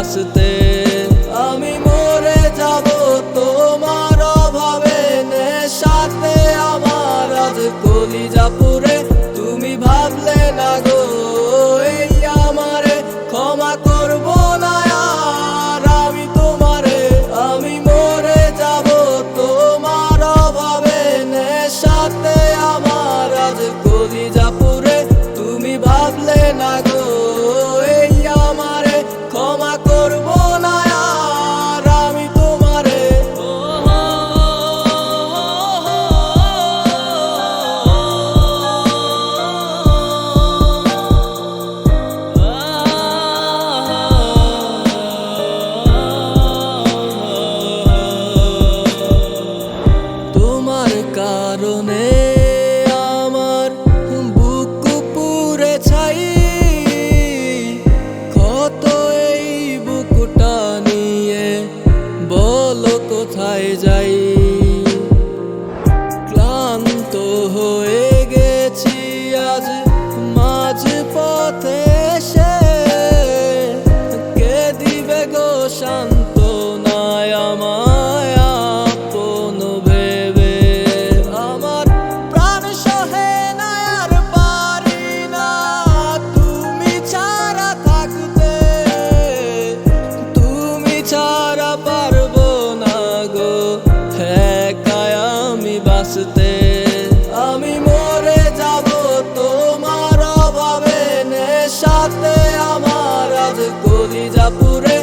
বাঁচতে। আমি মরে যাব তোমার অভাবে, নেশাতে আমার আজ কলিজা পুড়ে। তুমি ভাবলে না গো এই আমারে ক্ষমা করব না আর আমি তোমারে। আমি মরে যাব তোমার অভাবে, নেশাতে আমার আজ কলিজা পুড়ে। তুমি ভাবলে না গো এই আমারে ক্ষমা করব না আর আমি তোমারে। তোমার কারণে আমার বুক পুড়ে ছাই, ক্ষত এই বুকটা নিয়ে বলো কোথায় যাই। ক্লান্ত হয়ে গেছি আজ মাঝ পথে এসে, কে দিবে গো সান্ত্বনায় আমায় আপন ভেবে। আমার প্রাণ সহে না আর পারি না তুমি ছাড়া থাকতে, তুমি ছাড়া পারবো না গো একাই আমি বাঁচতে। আমি মরে যাব তোমার অভাবে, নেশাতে আমার আজ কলিজা পুড়ে।